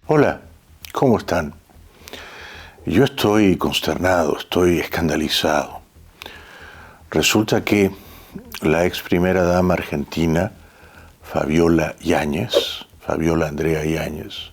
Hola, ¿cómo están? Yo estoy consternado, estoy escandalizado. Resulta que la ex primera dama argentina, Fabiola Andrea Yáñez,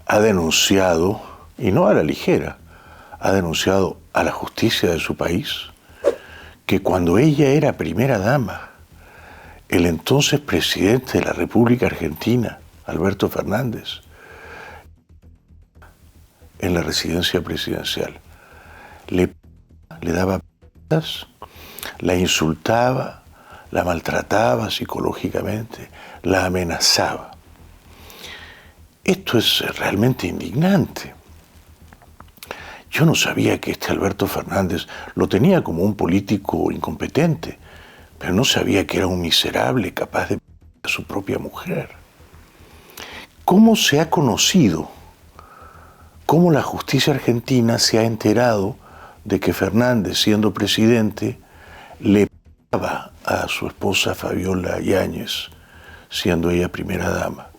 ha denunciado, y no a la ligera, ha denunciado a la justicia de su país que cuando ella era primera dama, el entonces presidente de la República Argentina, Alberto Fernández, en la residencia presidencial, le daba p***as, la insultaba, la maltrataba psicológicamente, la amenazaba. Esto es realmente indignante. Yo no sabía que Alberto Fernández lo tenía como un político incompetente, pero no sabía que era un miserable capaz de a su propia mujer. ¿Cómo se ha conocido? ¿Cómo la justicia argentina se ha enterado de que Fernández, siendo presidente, le pagaba a su esposa Fabiola Yáñez, siendo ella primera dama,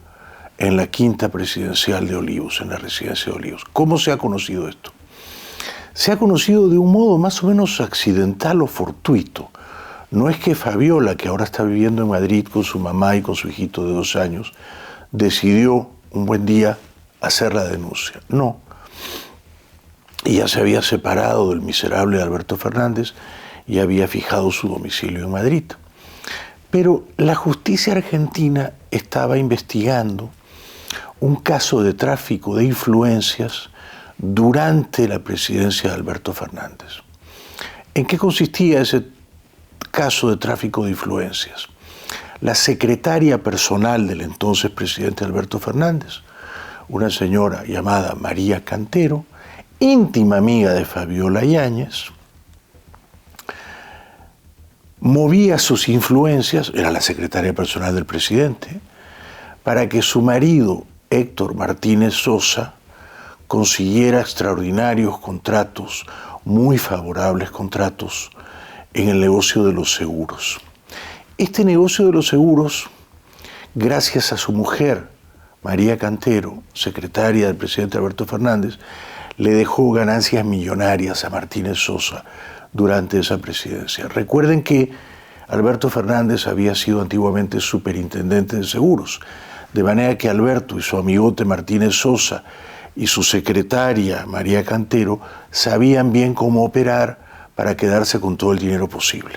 en la quinta presidencial de Olivos, en la residencia de Olivos? ¿Cómo se ha conocido esto? Se ha conocido de un modo más o menos accidental o fortuito. No es que Fabiola, que ahora está viviendo en Madrid con su mamá y con su hijito de 2 años, decidió un buen día hacer la denuncia. No. Ella se había separado del miserable Alberto Fernández y había fijado su domicilio en Madrid. Pero la justicia argentina estaba investigando un caso de tráfico de influencias durante la presidencia de Alberto Fernández. ¿En qué consistía ese caso de tráfico de influencias? La secretaria personal del entonces presidente Alberto Fernández, una señora llamada María Cantero, íntima amiga de Fabiola Yáñez, movía sus influencias, era la secretaria personal del presidente, para que su marido, Héctor Martínez Sosa, consiguiera extraordinarios contratos, muy favorables contratos, en el negocio de los seguros. Este negocio de los seguros, gracias a su mujer, María Cantero, secretaria del presidente Alberto Fernández, le dejó ganancias millonarias a Martínez Sosa durante esa presidencia. Recuerden que Alberto Fernández había sido antiguamente superintendente de seguros, de manera que Alberto y su amigote Martínez Sosa y su secretaria María Cantero sabían bien cómo operar para quedarse con todo el dinero posible,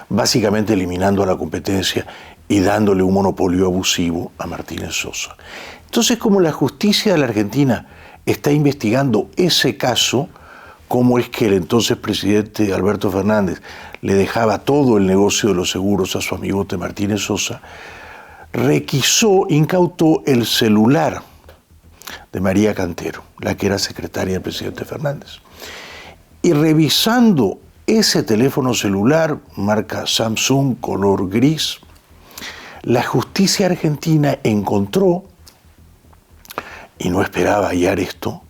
básicamente eliminando a la competencia y dándole un monopolio abusivo a Martínez Sosa. Entonces, como la justicia de la Argentina está investigando ese caso, cómo es que el entonces presidente Alberto Fernández le dejaba todo el negocio de los seguros a su amigote Martínez Sosa, incautó el celular de María Cantero, la que era secretaria del presidente Fernández. Y revisando ese teléfono celular, marca Samsung, color gris, la justicia argentina encontró, y no esperaba hallar esto,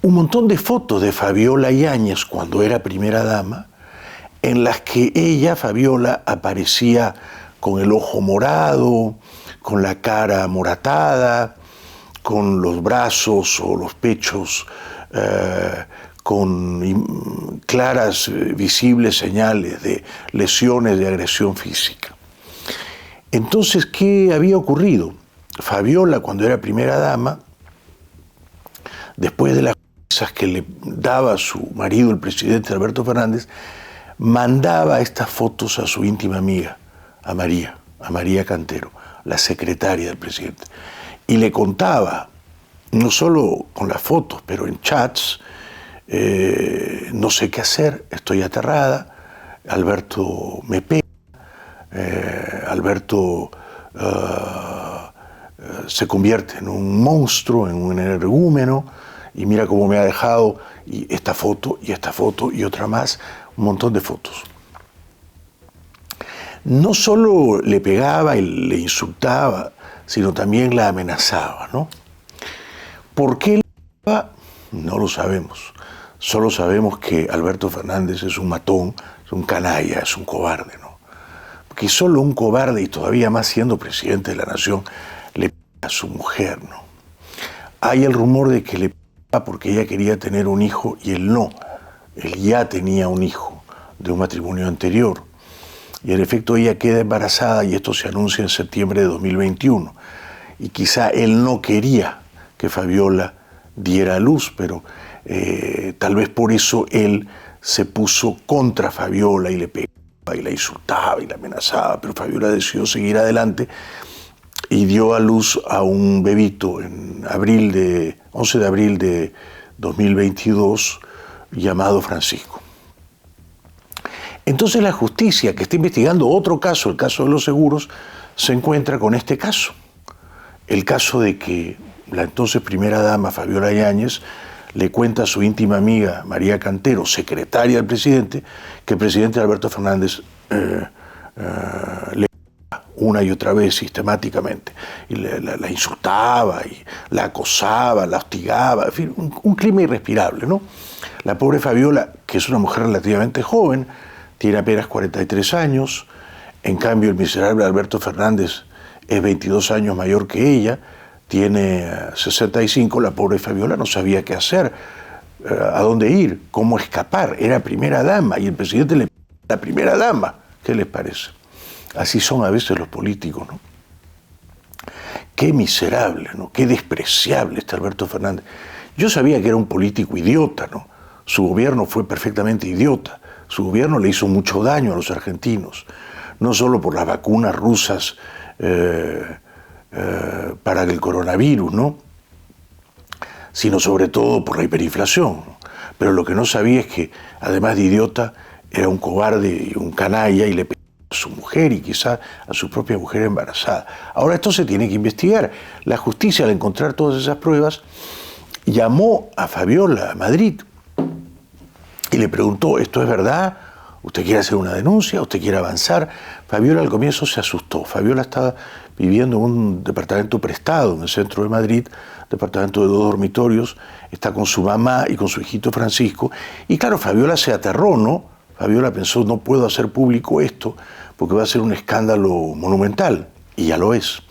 un montón de fotos de Fabiola Yáñez cuando era primera dama, en las que ella, Fabiola, aparecía con el ojo morado, con la cara amoratada, con los brazos o los pechos con claras, visibles señales de lesiones de agresión física. Entonces, ¿qué había ocurrido? Fabiola, cuando era primera dama, después de las cosas que le daba su marido, el presidente Alberto Fernández, mandaba estas fotos a su íntima amiga, a María Cantero, la secretaria del presidente, y le contaba, no solo con las fotos, pero en chats, no sé qué hacer, estoy aterrada, Alberto me pega, Alberto se convierte en un monstruo, en un energúmeno, y mira cómo me ha dejado, y esta foto, y otra más, un montón de fotos. No solo le pegaba y le insultaba, sino también la amenazaba, ¿no? ¿Por qué le pegaba? No lo sabemos. Solo sabemos que Alberto Fernández es un matón, es un canalla, es un cobarde, ¿no? Porque solo un cobarde, y todavía más siendo presidente de la nación, le a su mujer, ¿no? Hay el rumor de que le pegaba porque ella quería tener un hijo y él no. Él ya tenía un hijo de un matrimonio anterior. Y en efecto ella queda embarazada y esto se anuncia en septiembre de 2021. Y quizá él no quería que Fabiola diera a luz, pero tal vez por eso él se puso contra Fabiola y le pegaba y la insultaba y la amenazaba, pero Fabiola decidió seguir adelante y dio a luz a un bebito en 11 de abril de 2022 llamado Francisco. Entonces la justicia, que está investigando otro caso, el caso de los seguros, se encuentra con este caso. El caso de que la entonces primera dama, Fabiola Yáñez, le cuenta a su íntima amiga María Cantero, secretaria del presidente, que el presidente Alberto Fernández le una y otra vez sistemáticamente, y la insultaba, y la acosaba, la hostigaba, en fin, un clima irrespirable, ¿no? La pobre Fabiola, que es una mujer relativamente joven, tiene apenas 43 años, en cambio el miserable Alberto Fernández es 22 años mayor que ella, tiene 65, la pobre Fabiola no sabía qué hacer, a dónde ir, cómo escapar, era primera dama, y el presidente le pide a la primera dama, ¿qué les parece? Así son a veces los políticos, ¿no? Qué miserable, ¿no? Qué despreciable este Alberto Fernández. Yo sabía que era un político idiota, ¿no? Su gobierno fue perfectamente idiota. Su gobierno le hizo mucho daño a los argentinos, no solo por las vacunas rusas para el coronavirus, ¿no? Sino sobre todo por la hiperinflación, ¿no? Pero lo que no sabía es que, además de idiota, era un cobarde y un canalla y le pegaba a su mujer y quizá a su propia mujer embarazada. Ahora esto se tiene que investigar. La justicia, al encontrar todas esas pruebas, llamó a Fabiola a Madrid y le preguntó, ¿esto es verdad? ¿Usted quiere hacer una denuncia? ¿Usted quiere avanzar? Fabiola al comienzo se asustó. Fabiola estaba viviendo en un departamento prestado en el centro de Madrid, departamento de 2 dormitorios, está con su mamá y con su hijito Francisco. Y claro, Fabiola se aterró, ¿no? Fabiola pensó, no puedo hacer público esto porque va a ser un escándalo monumental, y ya lo es.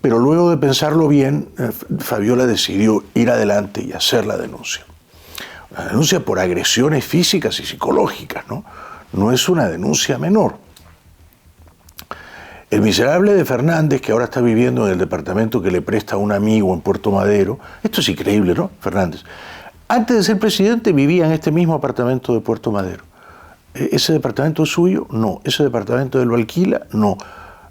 Pero luego de pensarlo bien, Fabiola decidió ir adelante y hacer la denuncia. Una denuncia por agresiones físicas y psicológicas, ¿no? No es una denuncia menor. El miserable de Fernández, que ahora está viviendo en el departamento que le presta a un amigo en Puerto Madero, esto es increíble, ¿no? Fernández, antes de ser presidente vivía en este mismo apartamento de Puerto Madero. ¿Ese departamento es suyo? No. ¿Ese departamento él lo alquila? No.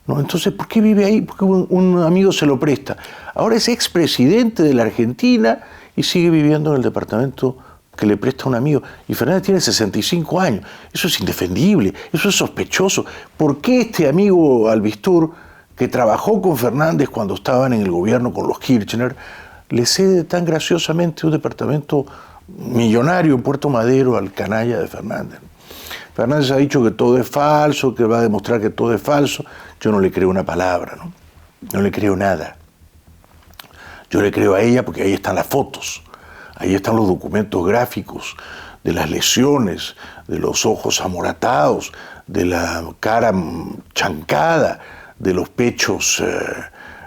No. Entonces, ¿por qué vive ahí? Porque un amigo se lo presta. Ahora es expresidente de la Argentina y sigue viviendo en el departamento que le presta un amigo. Y Fernández tiene 65 años. Eso es indefendible, eso es sospechoso. ¿Por qué este amigo Albistur, que trabajó con Fernández cuando estaban en el gobierno con los Kirchner, le cede tan graciosamente un departamento millonario en Puerto Madero al canalla de Fernández? Fernández ha dicho que todo es falso, que va a demostrar que todo es falso. Yo no le creo una palabra, ¿no? No le creo nada. Yo le creo a ella porque ahí están las fotos, ahí están los documentos gráficos de las lesiones, de los ojos amoratados, de la cara chancada, de los pechos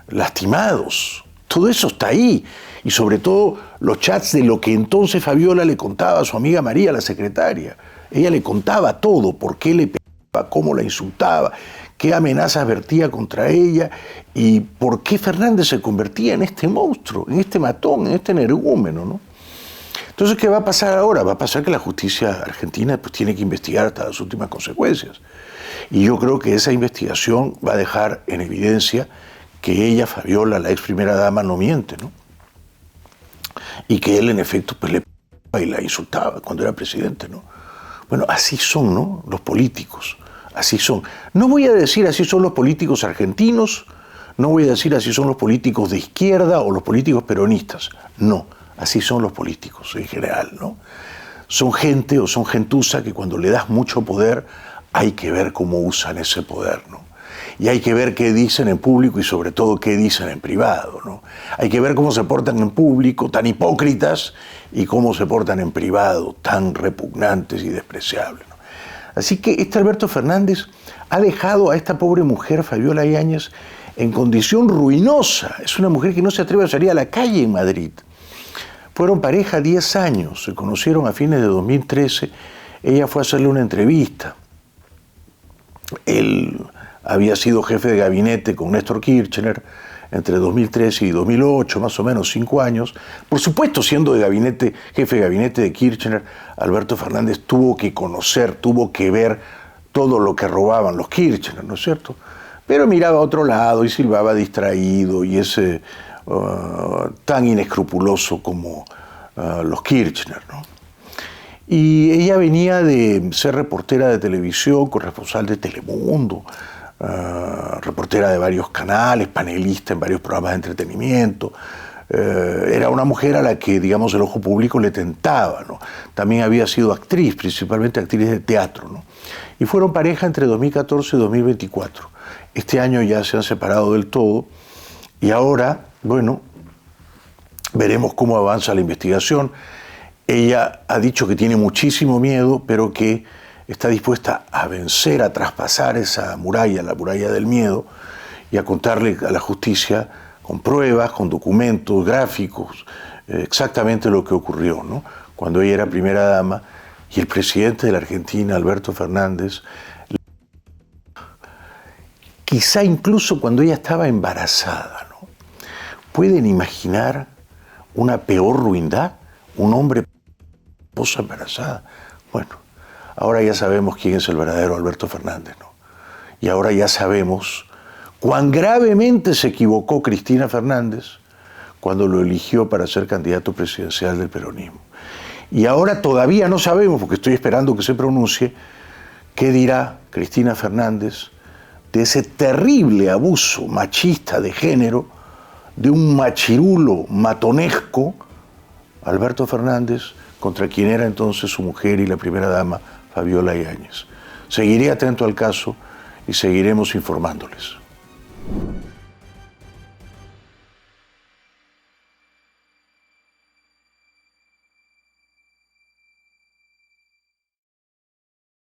lastimados. Todo eso está ahí. Y sobre todo los chats de lo que entonces Fabiola le contaba a su amiga María, la secretaria. Ella le contaba todo, por qué le pegaba, cómo la insultaba, qué amenazas vertía contra ella y por qué Fernández se convertía en este monstruo, en este matón, en este energúmeno, ¿no? Entonces, ¿qué va a pasar ahora? Va a pasar que la justicia argentina pues, tiene que investigar hasta las últimas consecuencias. Y yo creo que esa investigación va a dejar en evidencia que ella, Fabiola, la ex primera dama, no miente, ¿no? Y que él, en efecto, pues le pegaba y la insultaba cuando era presidente, ¿no? Bueno, así son, ¿no? Los políticos, así son. No voy a decir así son los políticos argentinos, no voy a decir así son los políticos de izquierda o los políticos peronistas. No, así son los políticos en general, ¿no? Son gente o son gentuza que cuando le das mucho poder hay que ver cómo usan ese poder, ¿no? Y hay que ver qué dicen en público y sobre todo qué dicen en privado, ¿no? Hay que ver cómo se portan en público, tan hipócritas, y cómo se portan en privado, tan repugnantes y despreciables, ¿no? Así que este Alberto Fernández ha dejado a esta pobre mujer, Fabiola Yáñez, en condición ruinosa. Es una mujer que no se atreve a salir a la calle en Madrid. Fueron pareja 10 años, se conocieron a fines de 2013. Ella fue a hacerle una entrevista. Él había sido jefe de gabinete con Néstor Kirchner entre 2013 y 2008, más o menos 5 años. Por supuesto, siendo jefe de gabinete de Kirchner, Alberto Fernández tuvo que conocer, tuvo que ver todo lo que robaban los Kirchner, ¿no es cierto? Pero miraba a otro lado y silbaba distraído y es tan inescrupuloso como los Kirchner, ¿no? Y ella venía de ser reportera de televisión, corresponsal de Telemundo, reportera de varios canales, panelista en varios programas de entretenimiento. Era una mujer a la que, digamos, el ojo público le tentaba, ¿no? También había sido actriz, principalmente actriz de teatro, ¿no? Y fueron pareja entre 2014 y 2024. Este año ya se han separado del todo y ahora, bueno, veremos cómo avanza la investigación. Ella ha dicho que tiene muchísimo miedo, pero que está dispuesta a vencer, a traspasar esa muralla, la muralla del miedo, y a contarle a la justicia con pruebas, con documentos, gráficos, exactamente lo que ocurrió, ¿no? Cuando ella era primera dama y el presidente de la Argentina, Alberto Fernández, quizá incluso cuando ella estaba embarazada, ¿no? ¿Pueden imaginar una peor ruindad? Un hombre esposa embarazada. Bueno, ahora ya sabemos quién es el verdadero Alberto Fernández, ¿no? Y ahora ya sabemos cuán gravemente se equivocó Cristina Fernández cuando lo eligió para ser candidato presidencial del peronismo. Y ahora todavía no sabemos, porque estoy esperando que se pronuncie, qué dirá Cristina Fernández de ese terrible abuso machista de género de un machirulo matonesco, Alberto Fernández, contra quien era entonces su mujer y la primera dama, Fabiola Yáñez. Seguiré atento al caso y seguiremos informándoles.